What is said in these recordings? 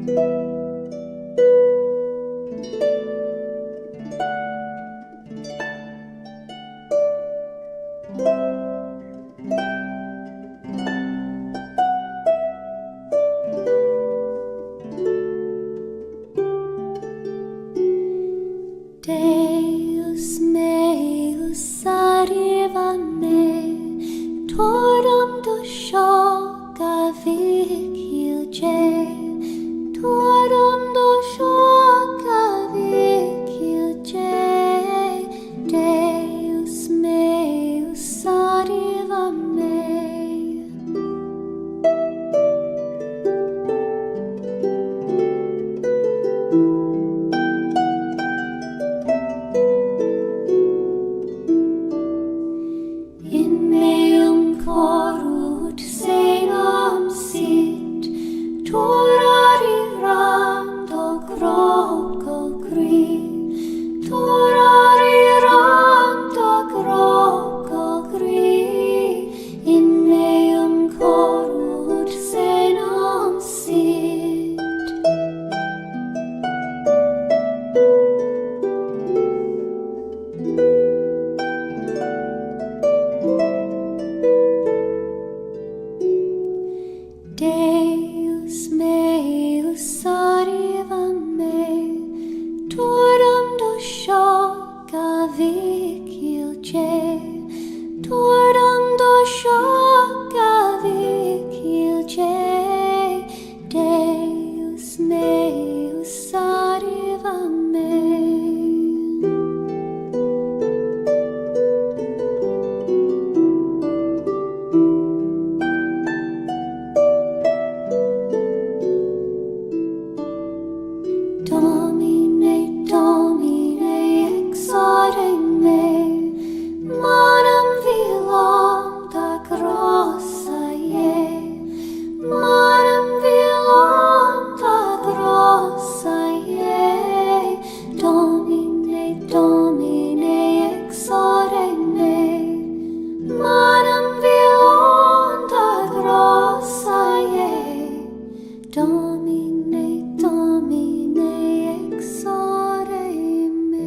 Deus meus arriva-me, torum do shoca vicilce, torum do shoca vicilce, Deus meus arriva-me. In meum coro ut senum sit, torarirando croco gri, torarirando croco gri, in meum coro ut senum sit. Deus meus arriva-me, torum do shoca vicilce, torum do shoca vicilce, Deus meus arriva-me. Domine, Domine, exaure me, manum vilonda grossa ie, manum vilonda grossa ie, Domine, Domine, exaure me, manum vilonda grossa ie, Domine, Domine, exaure me.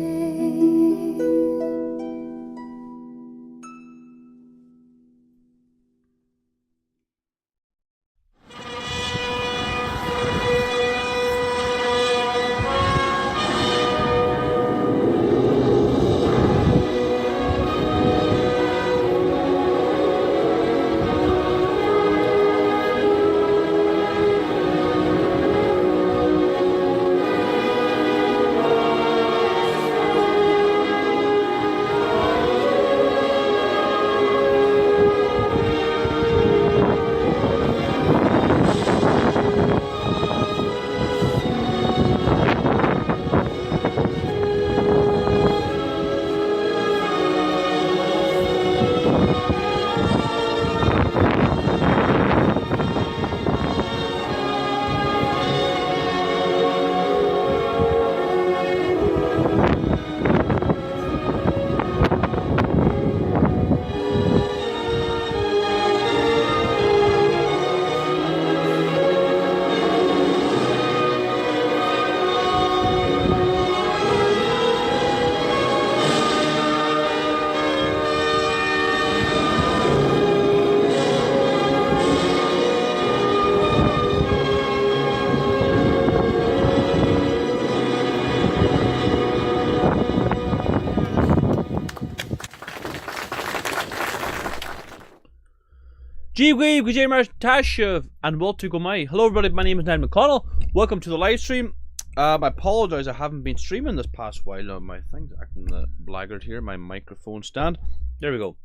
Gee Tasha and well to go my. Hello everybody, my name is Niall McConnell. Welcome to the live stream. I apologise, I haven't been streaming this past while. My thing's acting the blackguard here, my microphone stand. There we go.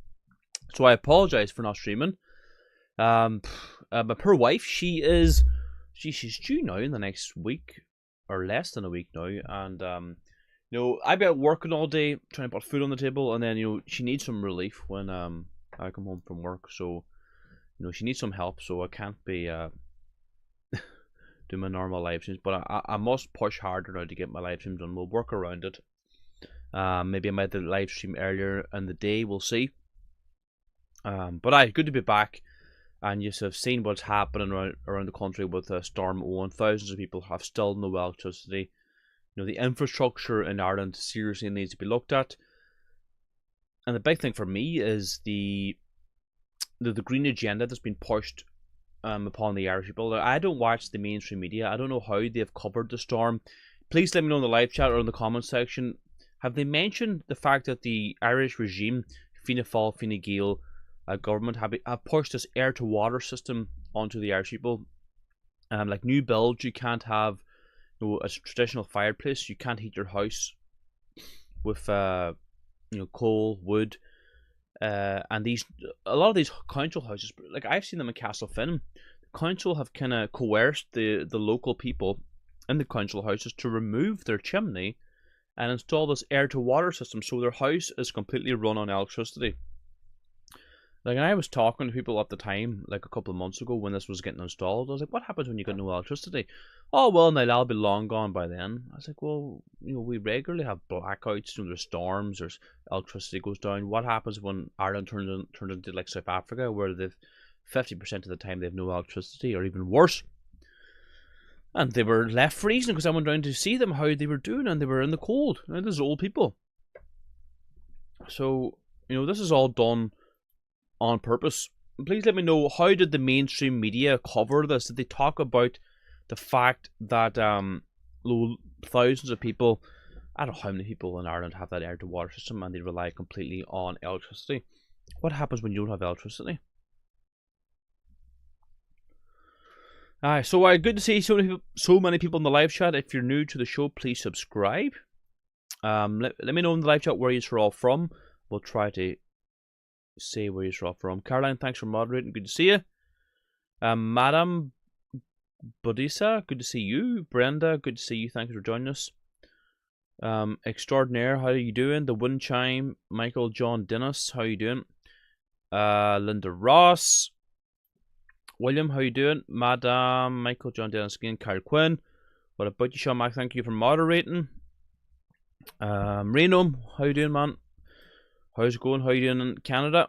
So I apologise for not streaming. My poor wife, she's due now in the next week or less than a week now, and you know, I've been working all day trying to put food on the table, and then she needs some relief when I come home from work. So she needs some help, so I can't be doing my normal live streams, but I must push harder now to get my live streams done. We'll work around it. Maybe I might do the live stream earlier in the day, we'll see. But good to be back. and you have seen what's happening around the country with Storm Owen. Thousands of people have still no electricity. The infrastructure in Ireland seriously needs to be looked at. And the big thing for me is the green agenda that's been pushed upon the Irish people. I don't watch the mainstream media. I don't know how they've covered the storm. Please let me know in the live chat or in the comments section. Have they mentioned the fact that the Irish regime, Fianna Fáil, Fine Gael government, have pushed this air-to-water system onto the Irish people? Like new builds, you can't have a traditional fireplace. You can't heat your house with coal, wood, and a lot of these council houses, like I've seen them in Castlefin. The council have kind of coerced the local people in the council houses to remove their chimney and install this air-to-water system, so their house is completely run on electricity. Like, and I was talking to people at the time, like a couple of months ago when this was getting installed. I was like, what happens when you get no electricity? Oh, well, now that'll be long gone by then. I was like, well, we regularly have blackouts, there's storms, there's electricity goes down. What happens when Ireland turns into like South Africa, where they've 50% of the time they have no electricity, or even worse? And they were left freezing because I went down to see them, how they were doing, and they were in the cold. Now, this is old people. So, this is all done on purpose. Please let me know, how did the mainstream media cover this? Did they talk about the fact that thousands of people, I don't know how many people in Ireland have that air-to-water system and they rely completely on electricity? What happens when you don't have electricity? So good to see so many people in the live chat. If you're new to the show, please subscribe. Let me know in the live chat where you're all from. We'll try to say where you're all from. Caroline, thanks for moderating. Good to see you. Madam Bodisa, good to see you. Brenda, good to see you. Thanks for joining us. Extraordinaire, how are you doing? The Wind Chime, Michael John Dennis, how are you doing? Linda Ross, William, how you doing? Madam Michael John Dennis again. Kyle Quinn, what about you? Sean Mac, thank you for moderating. Reno, how you doing, man? How's it going? How you doing in Canada?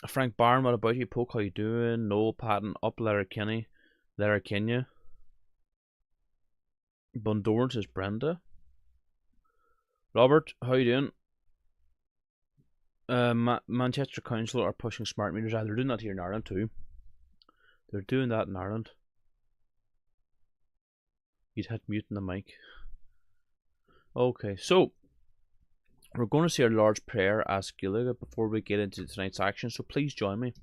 Frank Barn, what about you? Poke, how you doing? Noel Patton, up Letterkenny. Bundoran says Brenda. Robert, how you doing? Manchester Council are pushing smart meters. They're doing that here in Ireland too. They're doing that in Ireland. You'd hit mute in the mic. Okay, so we're going to see our Lord's Prayer as Gilliga before we get into tonight's action, so please join me.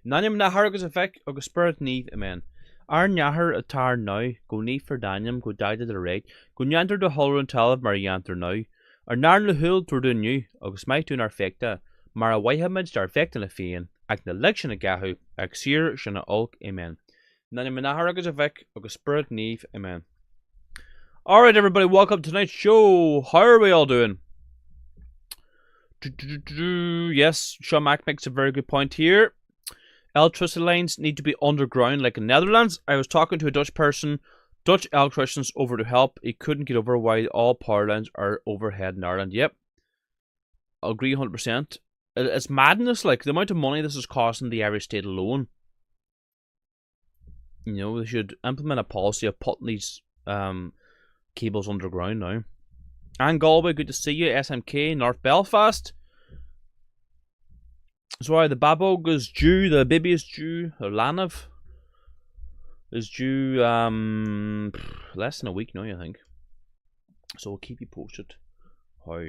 Nanyam nahar agus effect agus spirit need, amen. Ar nahar atar now, go need for Danyam, go die to the reg, go nyanter the hollow and tell of Marianter now. Ar narn lahul tur do new, agus might do narfecta, Mara Waihamid dar fect in a fian, ag na lection a gahu, ag seer shana ulk, amen. Nanyam nahar agus effect agus spirit need, amen. Alright, everybody, welcome to tonight's show. How are we all doing? Yes, Sean Mack makes a very good point here. Electricity lines need to be underground like in Netherlands. I was talking to a Dutch person, Dutch electricians over to help. He couldn't get over why all power lines are overhead in Ireland. Yep, I'll agree 100%. It's madness, like the amount of money this is costing the Irish state alone. They should implement a policy of putting these cables underground now. And Galway, good to see you. SMK, North Belfast. Sorry, the Babog is due, the baby is due, or Lanav is due less than a week now, I think. So we'll keep you posted how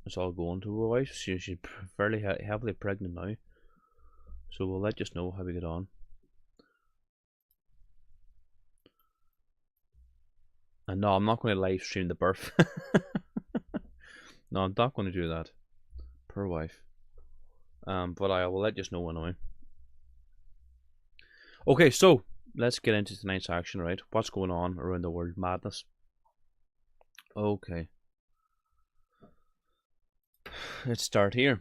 it's all going to her wife. She's fairly heavily pregnant now. So we'll let you know how we get on. And no, I'm not going to live stream the birth. No, I'm not going to do that. Poor wife. But I will let you know anyway. Okay, so let's get into tonight's action, right? What's going on around the world? Madness. Okay. Let's start here.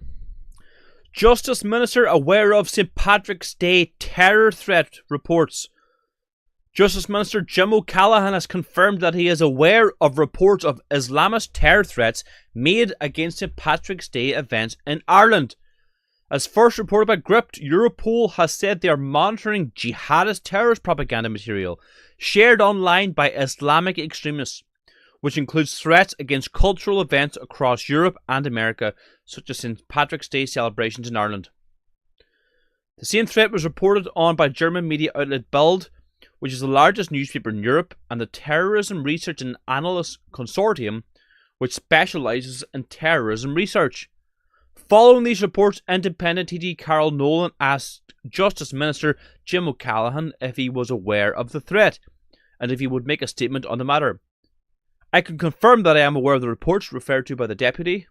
Justice Minister aware of St. Patrick's Day terror threat reports. Justice Minister Jim O'Callaghan has confirmed that he is aware of reports of Islamist terror threats made against St. Patrick's Day events in Ireland. As first reported by Gript, Europol has said they are monitoring jihadist terrorist propaganda material shared online by Islamic extremists, which includes threats against cultural events across Europe and America, such as St. Patrick's Day celebrations in Ireland. The same threat was reported on by German media outlet Bild, which is the largest newspaper in Europe, and the Terrorism Research and Analysis Consortium, which specialises in terrorism research. Following these reports, independent TD Carol Nolan asked Justice Minister Jim O'Callaghan if he was aware of the threat, and if he would make a statement on the matter. I can confirm that I am aware of the reports referred to by the Deputy.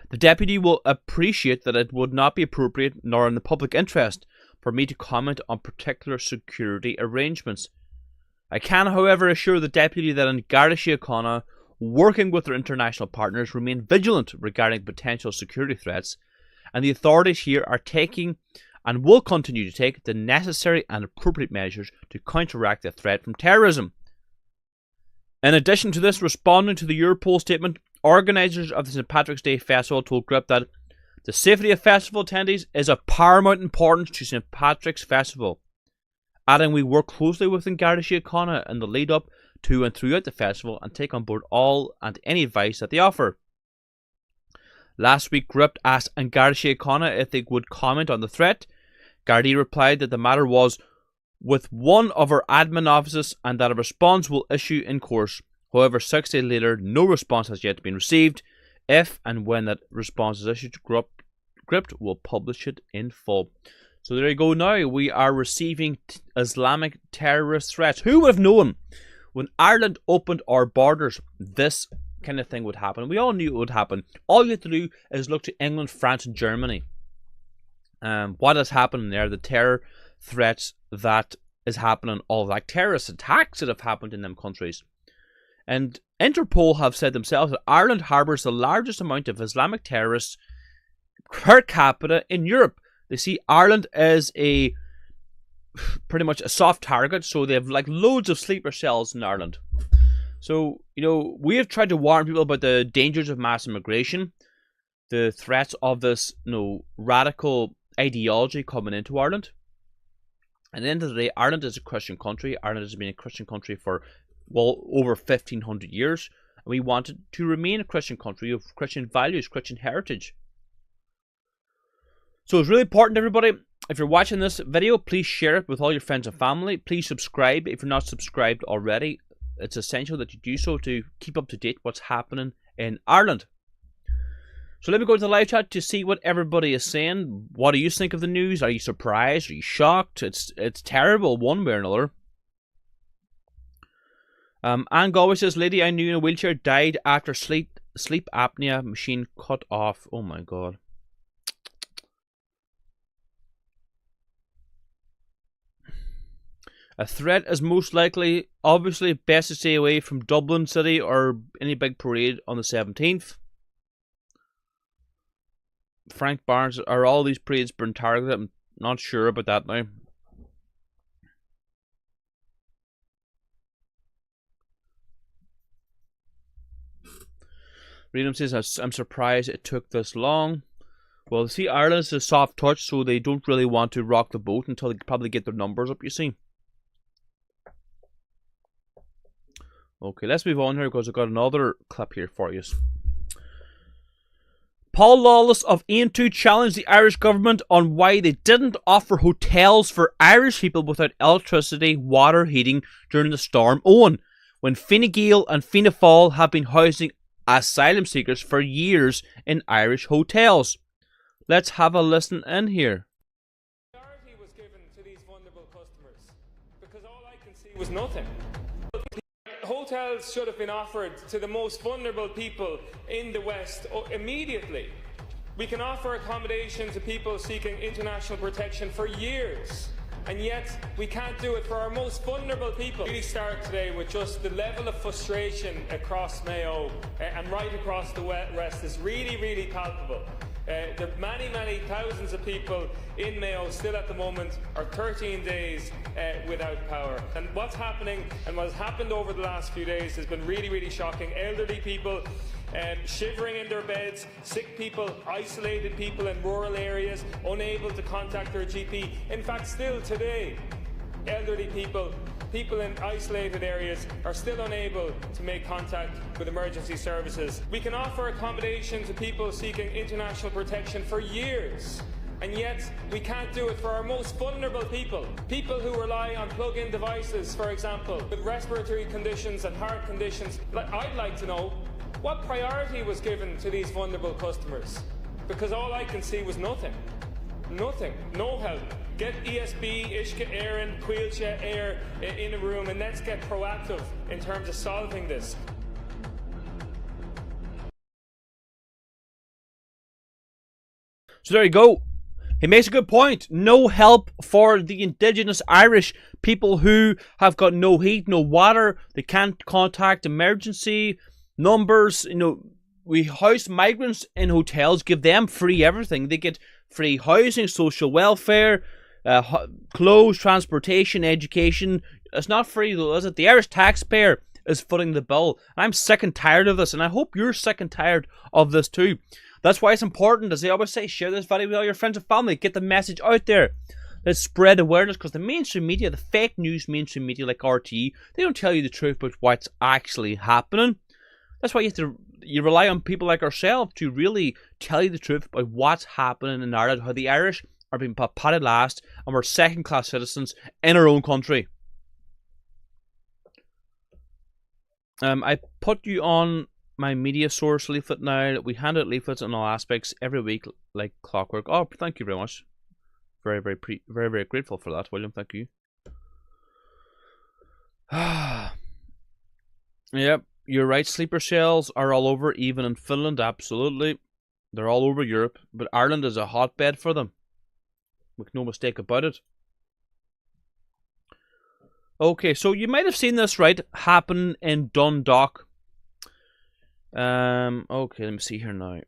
The Deputy will appreciate that it would not be appropriate nor in the public interest for me to comment on particular security arrangements. I can, however, assure the Deputy that in Garda Síochána, working with their international partners, remain vigilant regarding potential security threats, and the authorities here are taking and will continue to take the necessary and appropriate measures to counteract the threat from terrorism. In addition to this, responding to the Europol statement, organisers of the St. Patrick's Day Festival told Grip that the safety of festival attendees is of paramount importance to St. Patrick's Festival, adding we work closely with Garda Síochána in the lead up to and throughout the festival and take on board all and any advice that they offer. Last week, Grip asked Garda Síochána if they would comment on the threat. Gardaí replied that the matter was with one of our admin offices and that a response will issue in course. However, 6 days later, no response has yet been received. If and when that response is issued, Gript will publish it in full. So there you go now. We are receiving Islamic terrorist threats. Who would have known when Ireland opened our borders this kind of thing would happen? We all knew it would happen. All you have to do is look to England, France and Germany. What has happened there, the terror threats that is happening, all like terrorist attacks that have happened in them countries. And Interpol have said themselves that Ireland harbours the largest amount of Islamic terrorists per capita in Europe. They see Ireland as a pretty much a soft target, so they have like loads of sleeper cells in Ireland. So, we have tried to warn people about the dangers of mass immigration, the threats of this, radical ideology coming into Ireland. At the end of the day, Ireland is a Christian country. Ireland has been a Christian country for over 1,500 years. And we want it to remain a Christian country of Christian values, Christian heritage. So it's really important, everybody. If you're watching this video, please share it with all your friends and family. Please subscribe if you're not subscribed already. It's essential that you do so to keep up to date what's happening in Ireland. So let me go to the live chat to see what everybody is saying. What do you think of the news? Are you surprised? Are you shocked? It's terrible one way or another. Anne Galway says, lady I knew in a wheelchair died after sleep apnea machine cut off. Oh my god. A threat is most likely, obviously, best to stay away from Dublin City or any big parade on the 17th. Frank Barnes, are all these parades being targeted? I'm not sure about that now. Renum says, I'm surprised it took this long. Well, see, Ireland is a soft touch, so they don't really want to rock the boat until they probably get their numbers up, you see. Okay, let's move on here because I've got another clip here for you. Paul Lawless of Aon2 challenged the Irish government on why they didn't offer hotels for Irish people without electricity, water, heating during the Storm Owen, when Fine Gael and Fianna Fáil have been housing asylum seekers for years in Irish hotels. Let's have a listen in here. Priority was given to these vulnerable customers because all I can see was nothing. Hotels should have been offered to the most vulnerable people in the West immediately. We can offer accommodation to people seeking international protection for years, and yet we can't do it for our most vulnerable people. We start today with just the level of frustration across Mayo and right across the West is really, really palpable. The many thousands of people in Mayo still at the moment are 13 days without power. And what's happening and what has happened over the last few days has been really shocking. Elderly people shivering in their beds, sick people, isolated people in rural areas, unable to contact their GP. In fact, still today, elderly people in isolated areas are still unable to make contact with emergency services. We can offer accommodation to people seeking international protection for years, and yet we can't do it for our most vulnerable people. People who rely on plug-in devices, for example, with respiratory conditions and heart conditions. I'd like to know what priority was given to these vulnerable customers, because all I can see was nothing. Nothing. No help. Get ESB, Ishka, Aaron, Quilcha, Air in a room, and let's get proactive in terms of solving this. So there you go. He makes a good point. No help for the indigenous Irish people who have got no heat, no water. They can't contact emergency numbers. You know, we house migrants in hotels, give them free everything. They get free housing, social welfare, clothes, transportation, education. It's not free though, is it? The Irish taxpayer is footing the bill. I'm sick and tired of this, and I hope you're sick and tired of this too. That's why it's important, as they always say, share this video with all your friends and family. Get the message out there. Let's spread awareness, because the mainstream media, the fake news mainstream media like RTE, they don't tell you the truth about what's actually happening. That's why you rely on people like ourselves to really tell you the truth about what's happening in Ireland, how the Irish are being patted last, and we're second-class citizens in our own country. I put you on my media source leaflet now. We hand out leaflets in all aspects every week, like clockwork. Oh, thank you very much. Very grateful for that, William. Thank you. Yep, you're right. Sleeper cells are all over, even in Finland. Absolutely, they're all over Europe. But Ireland is a hotbed for them. Make no mistake about it. Okay, so you might have seen this, right, happen in Dundalk. Okay, let me see here now.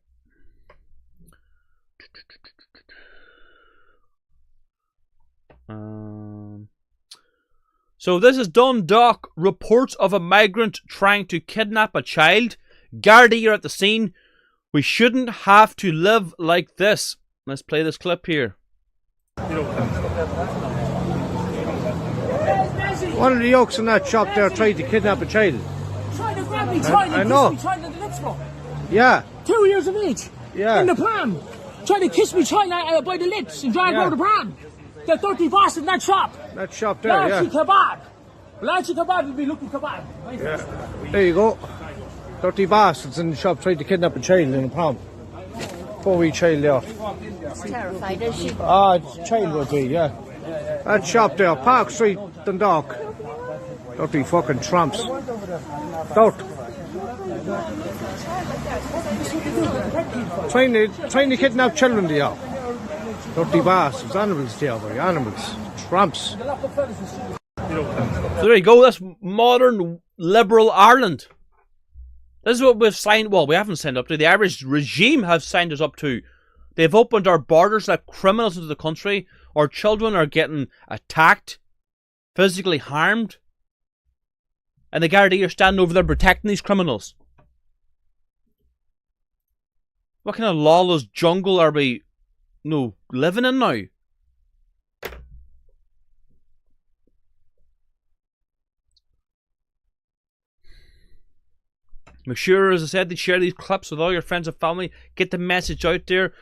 So this is Dundalk. Reports of a migrant trying to kidnap a child. Gardaí are at the scene. We shouldn't have to live like this. Let's play this clip here. One of the yokes in that shop there tried to kidnap a child. Trying to grab me, trying to kiss me, trying to the next one. Yeah. 2 years of age. Yeah. In the pram. Trying to kiss me, trying by the lips and drag out the pram. The dirty boss in that shop. That shop there, Larchy yeah. kebab. Larchy kebab will be looking kebab. Yeah. There you go. Dirty bastards in the shop tried to kidnap a child in a pram. Poor wee child there. Terrified, is she? Ah, child would be, yeah. That shop there, Park Street, Dundalk. Dirty fucking tramps. Dirt. Trying to kidnap children there. Dirty bastards, animals there, boy, animals. Tramps. So there you go. That's modern liberal Ireland. This is what we've signed. Well, we haven't signed up to. The Irish regime have signed us up to. They've opened our borders, let criminals into the country. Our children are getting attacked, physically harmed. And the Gardaí are standing over there protecting these criminals. What kind of lawless jungle are we living in now? Make sure, as I said, to share these clips with all your friends and family. Get the message out there.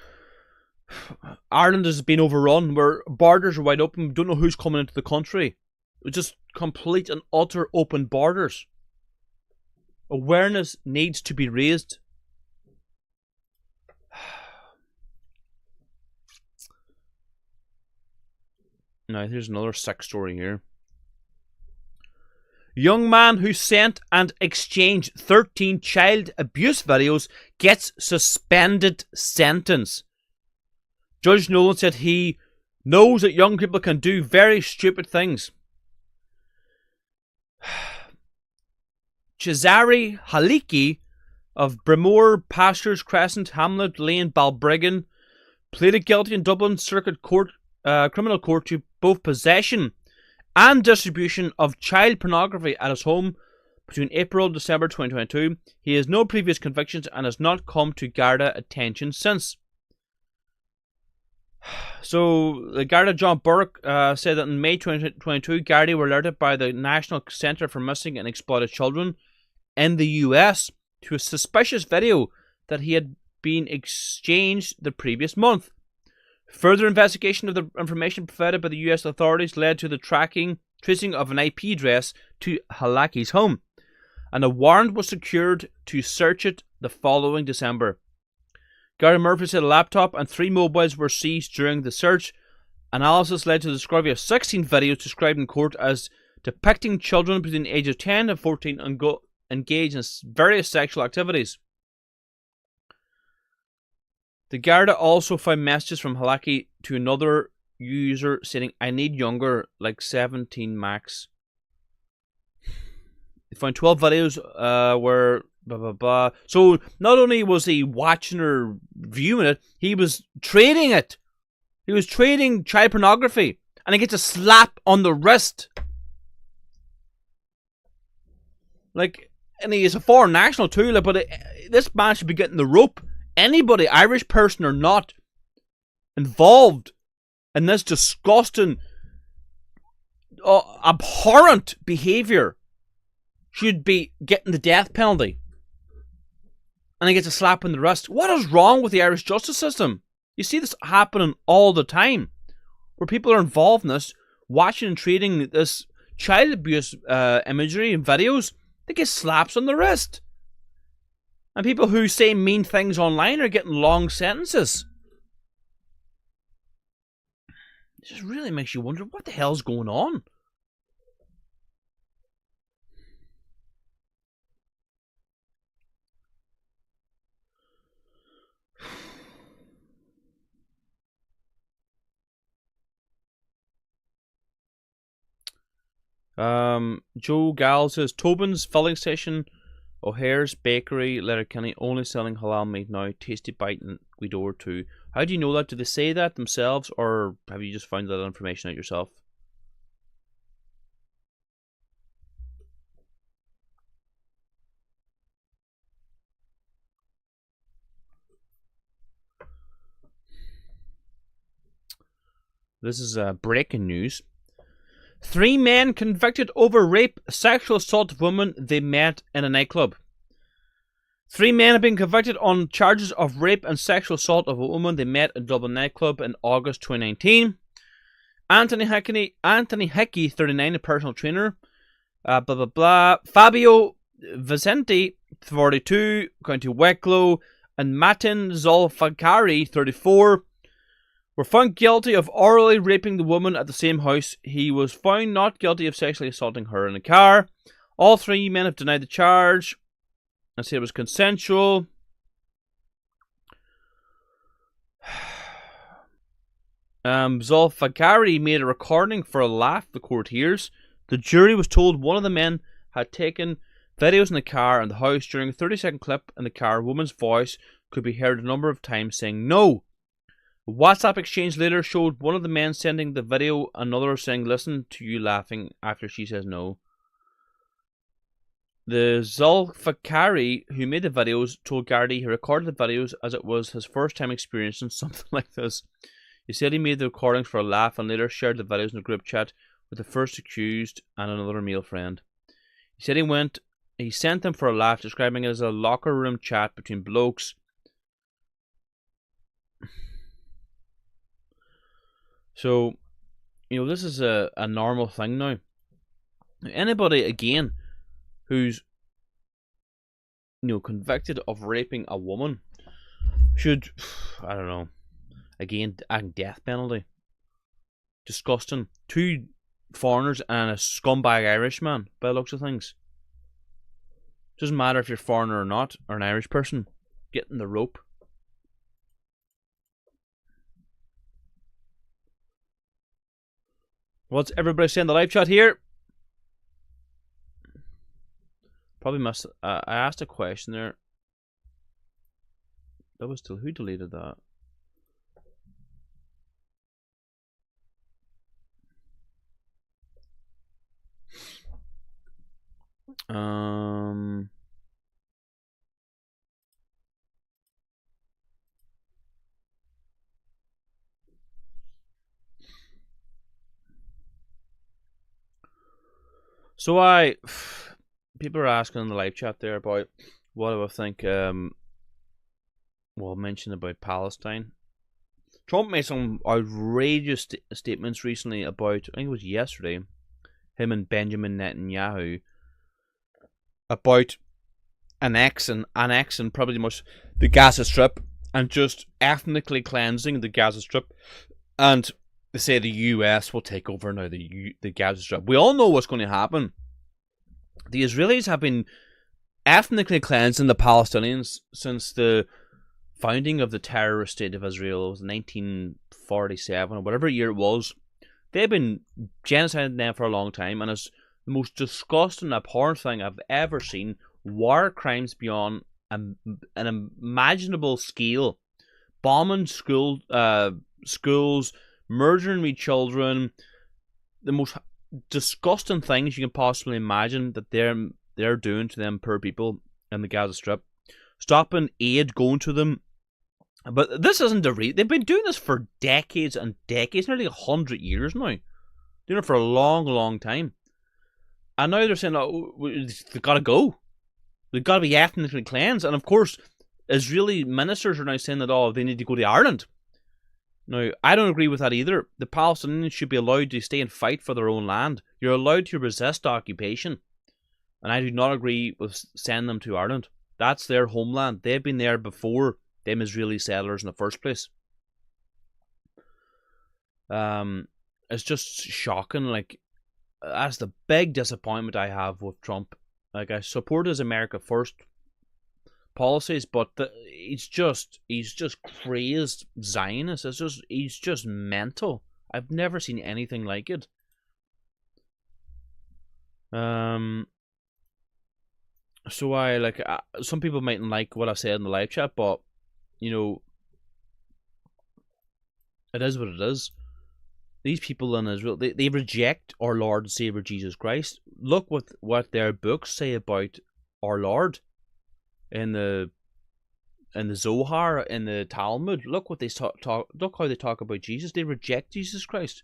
Ireland has been overrun, where borders are wide open. We don't know who's coming into the country. It's just complete and utter open borders. Awareness needs to be raised. Now, here's another sick story here. Young man who sent and exchanged 13 child abuse videos gets suspended sentence. Judge Nolan said he knows that young people can do very stupid things. Cesare Haliki, of Bremore, Pastures Crescent, Hamlet Lane, Balbriggan, pleaded guilty in Dublin Circuit Court, Criminal Court to both possession and distribution of child pornography at his home between April and December 2022. He has no previous convictions and has not come to Garda attention since. So, the Garda John Burke said that in May 2022, Garda were alerted by the National Centre for Missing and Exploited Children in the US to a suspicious video that he had been exchanged the previous month. Further investigation of the information provided by the US authorities led to the tracing of an IP address to Halaki's home, and a warrant was secured to search it the following December. Gary Murphy said a laptop and 3 mobiles were seized during the search. Analysis led to the discovery of 16 videos described in court as depicting children between the age of 10 and 14 engaged in various sexual activities. The Garda also found messages from Halaki to another user saying, "I need younger, like 17 max." They found 12 videos where blah blah blah. So not only was he watching or viewing it, he was trading it. He was trading child pornography, and he gets a slap on the wrist. Like, and he is a foreign national too. Like, but this man should be getting the rope. Anybody, Irish person or not, involved in this disgusting, abhorrent behaviour should be getting the death penalty. And he gets a slap on the wrist. What is wrong with the Irish justice system? You see this happening all the time, where people are involved in this, watching and trading this child abuse imagery and videos. They get slaps on the wrist. And people who say mean things online are getting long sentences. It just really makes you wonder what the hell's going on. Joe Gal says Tobin's filling station, O'Hare's Bakery, Letterkenny, only selling halal meat now. Tasty Bite and Guidor too. How do you know that? Do they say that themselves, or have you just found that information out yourself? This is breaking news. 3 men convicted over rape, sexual assault of women they met in a nightclub. 3 men have been convicted on charges of rape and sexual assault of a woman they met in a Dublin nightclub in August 2019. Anthony Hickey, 39, a personal trainer. Fabio Vicente, 42, County Wicklow, and Matin Zolfakari, 34, were found guilty of orally raping the woman at the same house. He was found not guilty of sexually assaulting her in a car. All 3 men have denied the charge and said it was consensual. Zolfakari made a recording for a laugh, the court hears. The jury was told one of the men had taken videos in the car and the house. During a 30-second clip in the car, a woman's voice could be heard a number of times saying no. A WhatsApp exchange later showed one of the men sending the video, another saying, "Listen to you laughing," after she says no. The Zolfakari who made the videos told Gardaí he recorded the videos as it was his first time experiencing something like this. He said he made the recordings for a laugh and later shared the videos in a group chat with the first accused and another male friend. He said he sent them for a laugh, describing it as a locker room chat between blokes. So, this is a normal thing now. Anybody, again, who's, convicted of raping a woman should, I don't know, again, a death penalty. Disgusting. 2 foreigners and a scumbag Irishman, by the looks of things. Doesn't matter if you're foreigner or not, or an Irish person, getting the rope. What's everybody saying in the live chat here? Probably must. I asked a question there. That was still who deleted that? Um. So people are asking in the live chat there about what do I think. Well, mention about Palestine. Trump made some outrageous statements recently about, I think it was yesterday, him and Benjamin Netanyahu, about annexing probably much the Gaza Strip and just ethnically cleansing the Gaza Strip, and they say the US will take over now the Gaza Strip. We all know what's going to happen. The Israelis have been ethnically cleansing the Palestinians since the founding of the terrorist state of Israel. It was 1947 or whatever year it was. They've been genociding them for a long time, and it's the most disgusting, abhorrent thing I've ever seen. War crimes beyond an imaginable scale, bombing schools, murdering me children, the most disgusting things you can possibly imagine that they're doing to them poor people in the Gaza Strip, stopping aid going to them. But this isn't they've been doing this for decades and decades, nearly 100 years now, doing it for a long time, and now they're saying, oh, they've got to go. They've got to be ethnically cleansed. And of course, Israeli ministers are now saying that, oh, they need to go to Ireland. Now, I don't agree with that either. The Palestinians should be allowed to stay and fight for their own land. You're allowed to resist occupation. And I do not agree with sending them to Ireland. That's their homeland. They've been there before them Israeli settlers in the first place. It's just shocking. Like, that's the big disappointment I have with Trump. Like, I support his America First policies, but he's just crazed Zionist. He's just mental. I've never seen anything like it. So I like some people mightn't like what I said in the live chat, but you know, it is what it is. These people in Israel, they reject our Lord and Savior Jesus Christ. Look what their books say about our Lord in the Zohar, in the Talmud. Look what they talk. Look how they talk about Jesus. They reject Jesus Christ.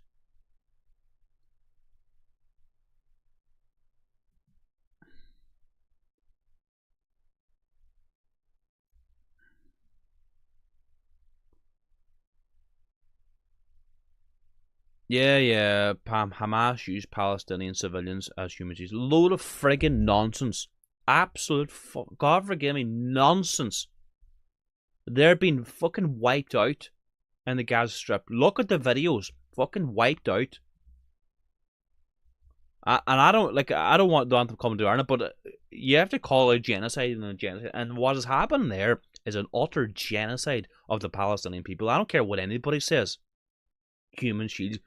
Yeah. Hamas used Palestinian civilians as human shields. Load of friggin' nonsense. Absolute God forgive me, nonsense. They're being fucking wiped out in the Gaza Strip. Look at the videos. Fucking wiped out. And I don't want them to come to Ireland, but you have to call it genocide and genocide. And what has happened there is an utter genocide of the Palestinian people. I don't care what anybody says. Human shields.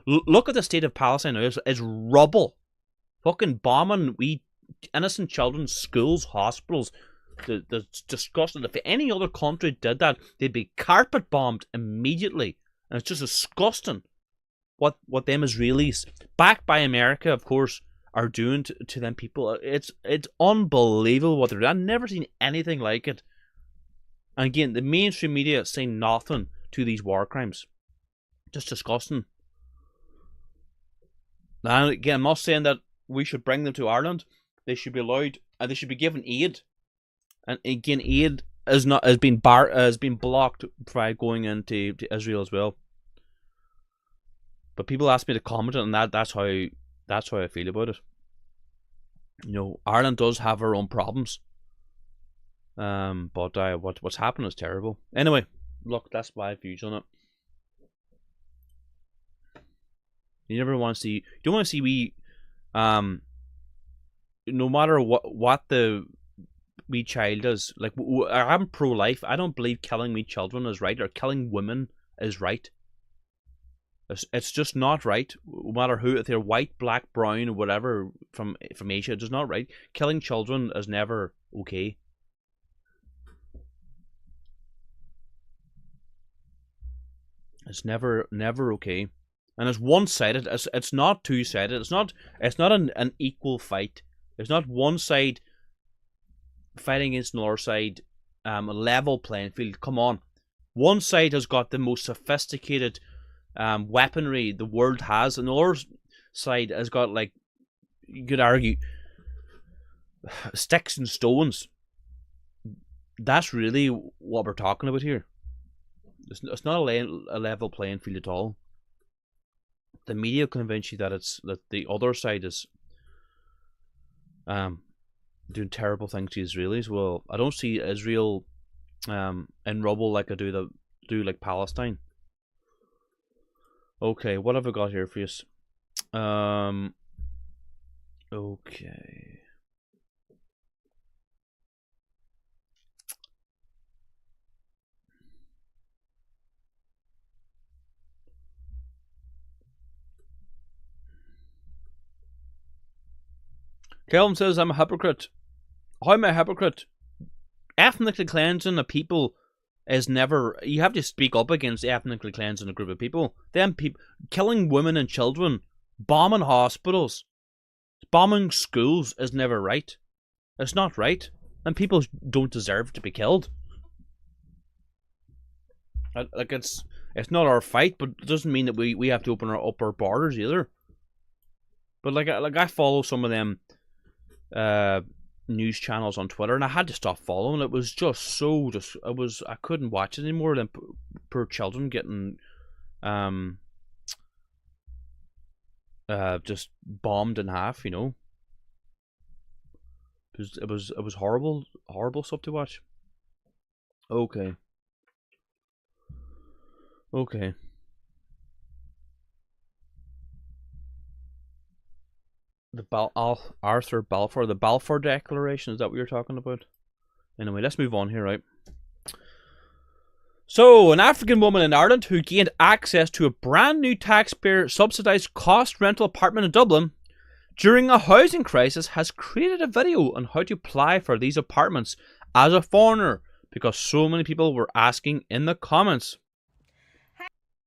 Look at the state of Palestine now. It's rubble. Fucking bombing innocent children's schools, hospitals. That's disgusting. If any other country did that, they'd be carpet bombed immediately. And it's just disgusting what them Israelis, backed by America, of course, are doing to them people. It's unbelievable what they're doing. I've never seen anything like it. And again, the mainstream media saying nothing to these war crimes. Just disgusting. Now, again, I'm not saying that we should bring them to Ireland. They should be allowed, and they should be given aid. And again, aid has been blocked by going into Israel as well. But people ask me to comment on that. That's how I feel about it. You know, Ireland does have her own problems. But what's happened is terrible. Anyway, look, that's my views on it. You never want to see. You don't want to see no matter what the wee child is. Like, I'm pro-life. I don't believe killing wee children is right, or killing women is right. It's just not right. No matter who, if they're white, black, brown, or whatever from Asia, it's just not right. Killing children is never okay. It's never okay. And it's one-sided. It's not two-sided. It's not an equal fight. There's not one side fighting against another side, a level playing field. Come on. One side has got the most sophisticated weaponry the world has, and the other side has got, like, you could argue, sticks and stones. That's really what we're talking about here. It's not a level playing field at all. The media convince you that the other side is doing terrible things to Israelis. Well, I don't see Israel in rubble like I do like Palestine. Okay, what have I got here for you? Okay. Kelvin says, I'm a hypocrite. How am I a hypocrite? Ethnically cleansing a people is never... You have to speak up against ethnically cleansing a group of people. Them people killing women and children, bombing hospitals, bombing schools is never right. It's not right. And people don't deserve to be killed. Like, it's not our fight, but it doesn't mean that we have to open our borders either. But like I follow some of them news channels on Twitter, and I had to stop following. It was just I couldn't watch it anymore. Than poor children getting just bombed in half. You know, it was horrible stuff to watch. Okay. Arthur Balfour, the Balfour Declaration, is that what you're talking about? Anyway, let's move on here, right? So, an African woman in Ireland who gained access to a brand new taxpayer subsidised cost rental apartment in Dublin during a housing crisis has created a video on how to apply for these apartments as a foreigner because so many people were asking in the comments.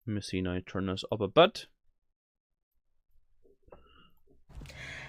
Let me see now, turn this up a bit.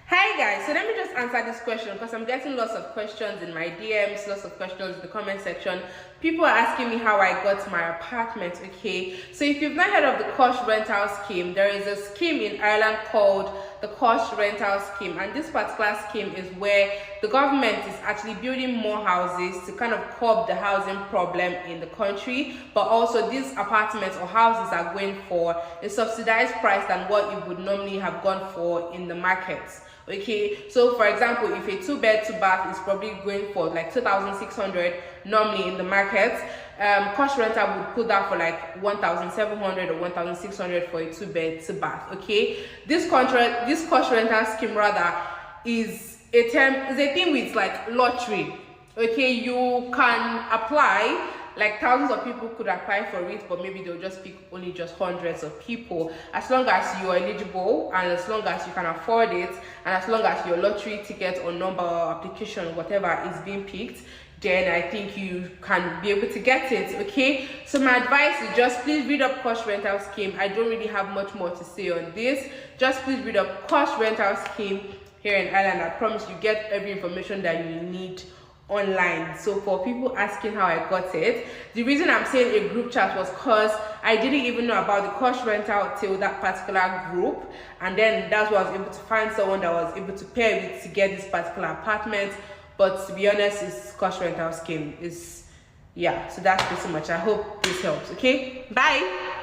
Hi guys, so let me just answer this question because I'm getting lots of questions in my DMs, lots of questions in the comment section. People are asking me how I got my apartment, okay? So if you've not heard of the cost rental scheme, there is a scheme in Ireland called the cost rental scheme, and this particular scheme is where the government is actually building more houses to kind of curb the housing problem in the country, but also these apartments or houses are going for a subsidized price than what you would normally have gone for in the markets. Okay, so for example, if a 2-bed 2-bath is probably going for like 2,600 normally in the market, cost rental would put that for like 1,700 or 1,600 for a 2-bed 2-bath. Okay, this cost rental scheme rather is a thing with like lottery. Okay, you can apply. Like thousands of people could apply for it, but maybe they'll just pick only just hundreds of people. As long as you're eligible and as long as you can afford it, and as long as your lottery ticket or number or application, whatever is being picked, then I think you can be able to get it. Okay, so my advice is just please read up cost rental scheme. I don't really have much more to say on this. Just please read up cost rental scheme here in Ireland. I promise you get every information that you need online. So for people asking how I got it, the reason I'm saying a group chat was because I didn't even know about the cost rental till that particular group, and then that's why I was able to find someone that was able to pay with to get this particular apartment. But to be honest, this cost rental scheme is, yeah, so that's pretty much. I hope this helps. Okay, bye.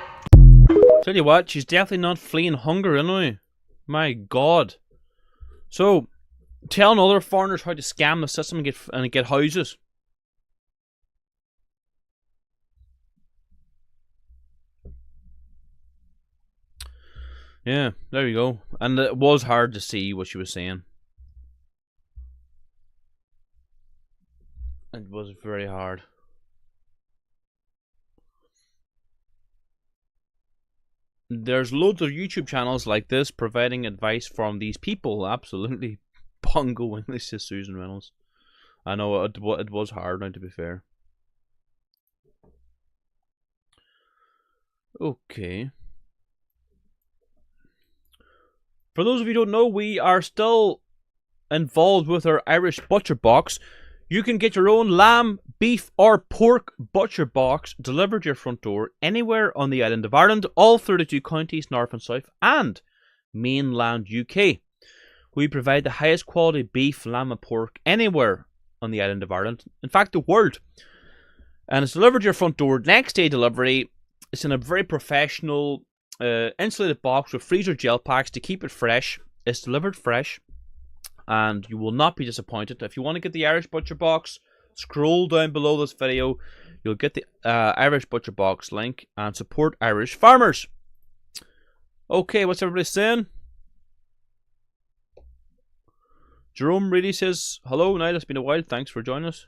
Tell you what, she's definitely not fleeing hunger anyway. My God. So telling other foreigners how to scam the system and get houses. Yeah, there you go. And it was hard to see what she was saying. It was very hard. There's loads of YouTube channels like this providing advice from these people. Absolutely. Bongo English, says Susan Reynolds. I know it was hard now, to be fair. Okay. For those of you who don't know, we are still involved with our Irish butcher box. You can get your own lamb, beef or pork butcher box delivered to your front door anywhere on the island of Ireland, all 32 counties, north and south, and mainland UK. We provide the highest quality beef, lamb and pork anywhere on the island of Ireland, in fact the world. And it's delivered to your front door next day delivery. It's in a very professional insulated box with freezer gel packs to keep it fresh. It's delivered fresh and you will not be disappointed. If you want to get the Irish Butcher Box, scroll down below this video. You'll get the Irish Butcher Box link and support Irish farmers. Okay, what's everybody saying? Jerome really says, hello, Niall, it's been a while. Thanks for joining us.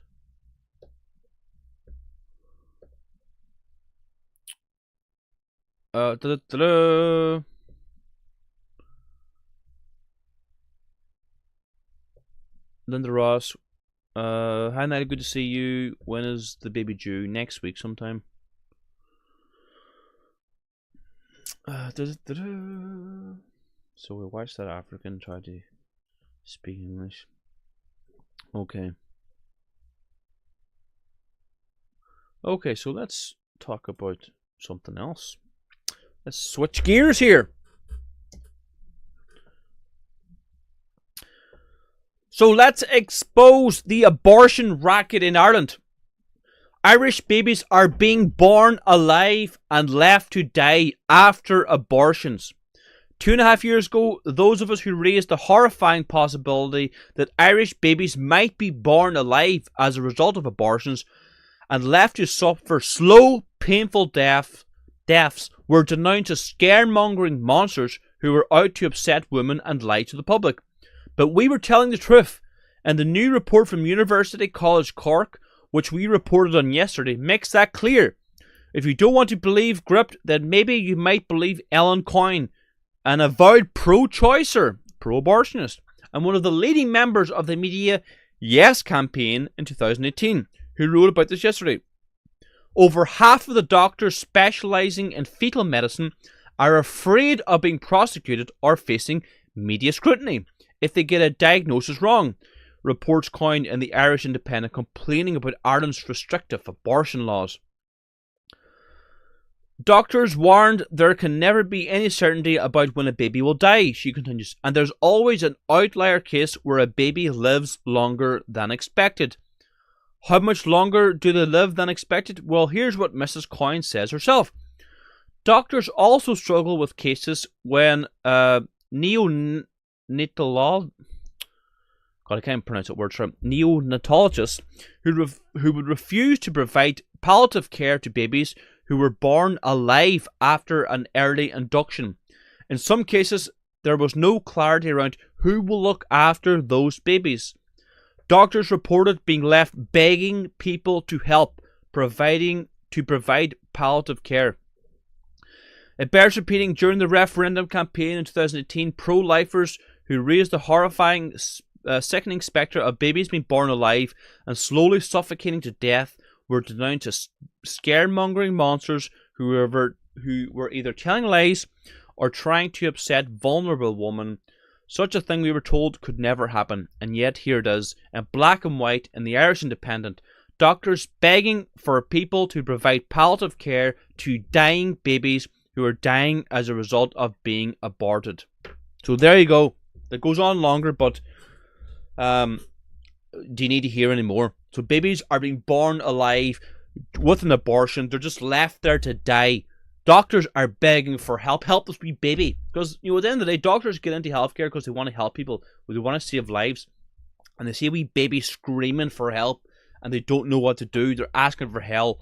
Linda Ross, hi Niall, good to see you. When is the baby due? Next week sometime. So we watched that African try to speak English. Okay. Okay, so let's talk about something else. Let's switch gears here. So let's expose the abortion racket in Ireland. Irish babies are being born alive and left to die after abortions. 2.5 years ago, those of us who raised the horrifying possibility that Irish babies might be born alive as a result of abortions and left to suffer slow, painful deaths were denounced as scaremongering monsters who were out to upset women and lie to the public. But we were telling the truth, and the new report from University College Cork, which we reported on yesterday, makes that clear. If you don't want to believe Gript, then maybe you might believe Ellen Coyne, an avowed pro-choicer, pro-abortionist, and one of the leading members of the media Yes campaign in 2018, who wrote about this yesterday. Over half of the doctors specialising in fetal medicine are afraid of being prosecuted or facing media scrutiny if they get a diagnosis wrong, reports Coyne in the Irish Independent, complaining about Ireland's restrictive abortion laws. Doctors warned there can never be any certainty about when a baby will die, she continues, and there's always an outlier case where a baby lives longer than expected. How much longer do they live than expected? Well, here's what Mrs. Coyne says herself. Doctors also struggle with cases when neonatologists, who would refuse to provide palliative care to babies who were born alive after an early induction. In some cases, there was no clarity around who will look after those babies. Doctors reported being left begging people to help, provide palliative care. It bears repeating, during the referendum campaign in 2018, pro-lifers who raised the horrifying, sickening spectre of babies being born alive and slowly suffocating to death were denounced as scaremongering monsters who were either telling lies or trying to upset vulnerable women. Such a thing, we were told, could never happen, and yet here it is, in black and white in the Irish Independent. Doctors begging for people to provide palliative care to dying babies who are dying as a result of being aborted. So there you go. That goes on longer, but do you need to hear any more? So babies are being born alive with an abortion. They're just left there to die. Doctors are begging for help. Help this wee baby. Because, at the end of the day, doctors get into healthcare because they want to help people. They want to save lives. And they see a wee baby screaming for help and they don't know what to do. They're asking for help.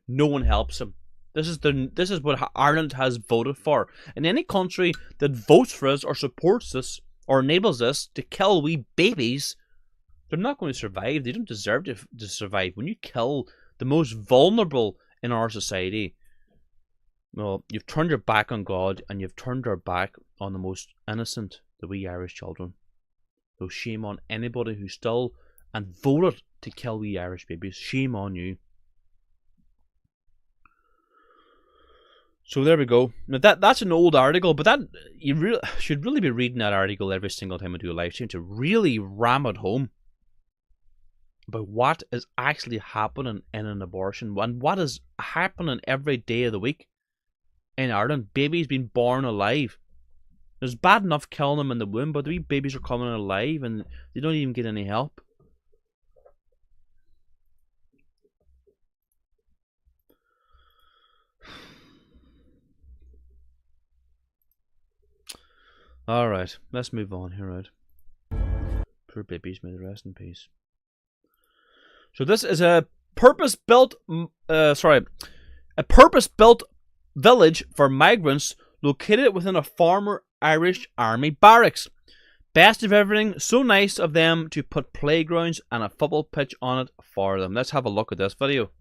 No one helps them. This is what Ireland has voted for. And any country that votes for us or supports this or enables us to kill wee babies, they're not going to survive. They don't deserve to survive. When you kill the most vulnerable in our society, well, you've turned your back on God and you've turned your back on the most innocent, the wee Irish children. So shame on anybody who still and voted to kill wee Irish babies. Shame on you. So there we go. Now that's an old article, but that you should really be reading that article every single time I do a live stream to really ram it home about what is actually happening in an abortion and what is happening every day of the week in Ireland. Babies being born alive. It's bad enough killing them in the womb, but the wee babies are coming alive and they don't even get any help. Alright, let's move on here, right? Poor babies, may they rest in peace. So this is a purpose-built, a purpose-built village for migrants located within a former Irish Army barracks. Best of everything, so nice of them to put playgrounds and a football pitch on it for them. Let's have a look at this video.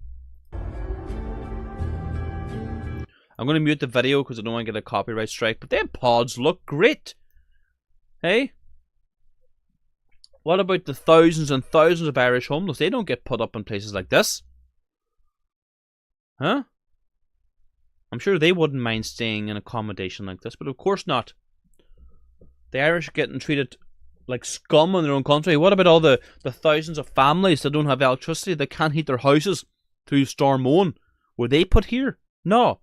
I'm going to mute the video because I don't want to get a copyright strike, but them pods look great. Hey? What about the thousands and thousands of Irish homeless? They don't get put up in places like this. Huh? I'm sure they wouldn't mind staying in accommodation like this, but of course not. The Irish are getting treated like scum in their own country. What about all the thousands of families that don't have electricity, that can't heat their houses through Storm Owen? Were they put here? No.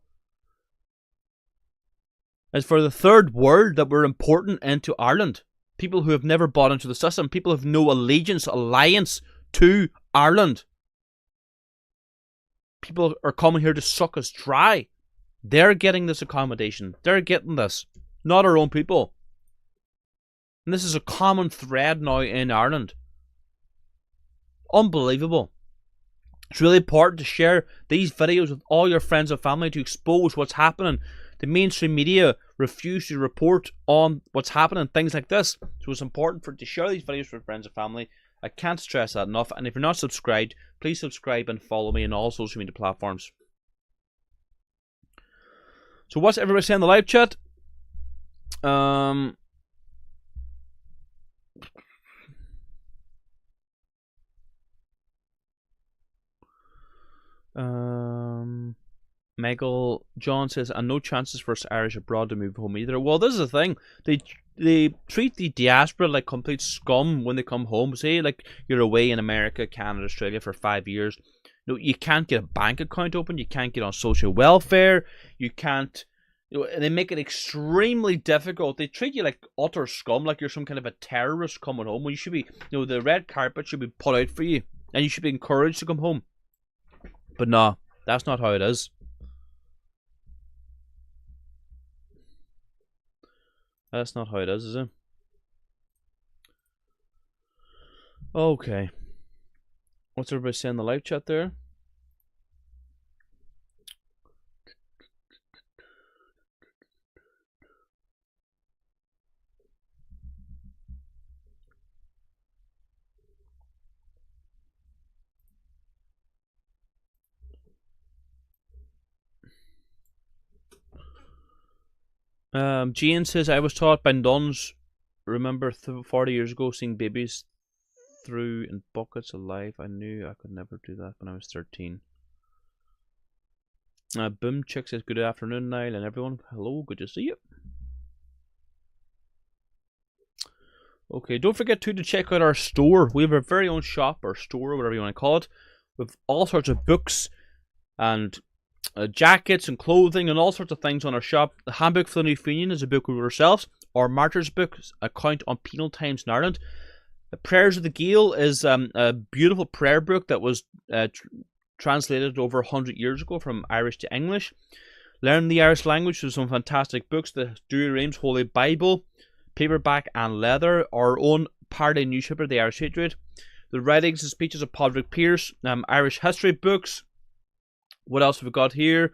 As for the third world that were important into Ireland, people who have never bought into the system, people who have no alliance to Ireland. People are coming here to suck us dry. They're getting this accommodation. They're getting this. Not our own people. And this is a common thread now in Ireland. Unbelievable. It's really important to share these videos with all your friends and family to expose what's happening. The mainstream media refuse to report on what's happening, things like this. So it's important to share these videos with friends and family. I can't stress that enough. And if you're not subscribed, please subscribe and follow me on all social media platforms. So what's everybody saying in the live chat? Michael John says, and no chances for us Irish abroad to move home either. Well, this is the thing. They treat the diaspora like complete scum when they come home. Say, like, you're away in America, Canada, Australia for 5 years. You know, you can't get a bank account open. You can't get on social welfare. You can't... You know, and they make it extremely difficult. They treat you like utter scum, like you're some kind of a terrorist coming home. When you should be... You know, the red carpet should be put out for you. And you should be encouraged to come home. But no, that's not how it is. That's not how it is it? Okay. What's everybody saying in the live chat there? Jane says, I was taught by nuns, remember 40 years ago, seeing babies through in buckets alive. I knew I could never do that when I was 13. Boom Chick says, good afternoon, Niall, and everyone. Hello, good to see you. Okay, don't forget to check out our store. We have our very own shop, or store, whatever you want to call it, with all sorts of books and jackets and clothing and all sorts of things on our shop. The Handbook for the New Fenian is a book we wrote ourselves. Our Martyrs book, Account on Penal Times in Ireland. The Prayers of the Gael is a beautiful prayer book that was translated over 100 years ago from Irish to English. Learn the Irish language with some fantastic books. The Dewey Reams Holy Bible, paperback and leather. Our own party newspaper, The Irish Hatred. The Writings and Speeches of Padraig Pearse. Irish history books. What else have we got here?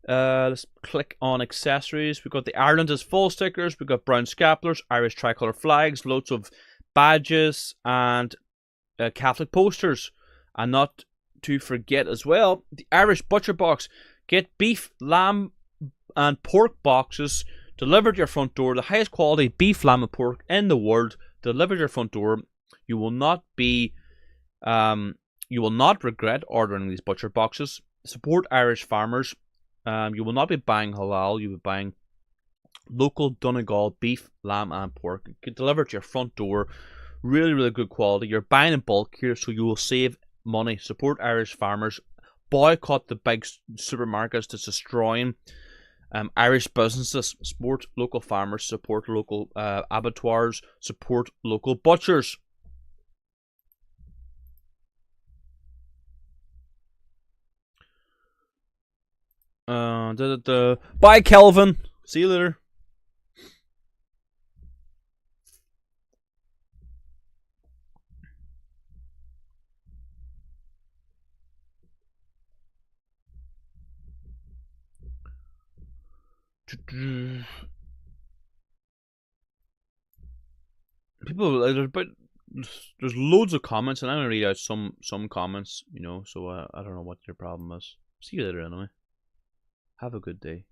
Let's click on accessories. We've got the Ireland is Full stickers. We've got brown scapulars, Irish tricolour flags, loads of badges and Catholic posters. And not to forget as well, the Irish Butcher Box. Get beef, lamb and pork boxes delivered to your front door. The highest quality beef, lamb and pork in the world delivered to your front door. You will not regret ordering these butcher boxes. Support Irish farmers. You will not be buying halal. You'll be buying local Donegal beef, lamb, and pork. Get delivered to your front door. Really, really good quality. You're buying in bulk here, so you will save money. Support Irish farmers. Boycott the big supermarkets that's destroying Irish businesses. Support local farmers. Support local abattoirs. Support local butchers. Bye, Kelvin. See you later. People, there's loads of comments, and I'm gonna read out some comments, you know. So I don't know what your problem is. See you later, anyway. Have a good day.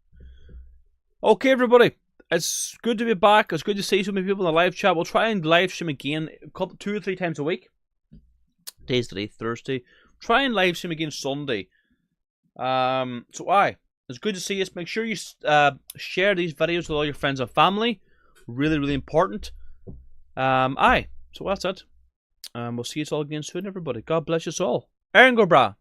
Okay, everybody, it's good to be back. It's good to see so many people in the live chat. We'll try and live stream again, 2 or 3 times a week. Today's today, Thursday. Try and live stream again Sunday. It's good to see us. Make sure you share these videos with all your friends and family. Really, really important. So that's it. We'll see you all again soon, everybody. God bless you all. Aaron Gobra.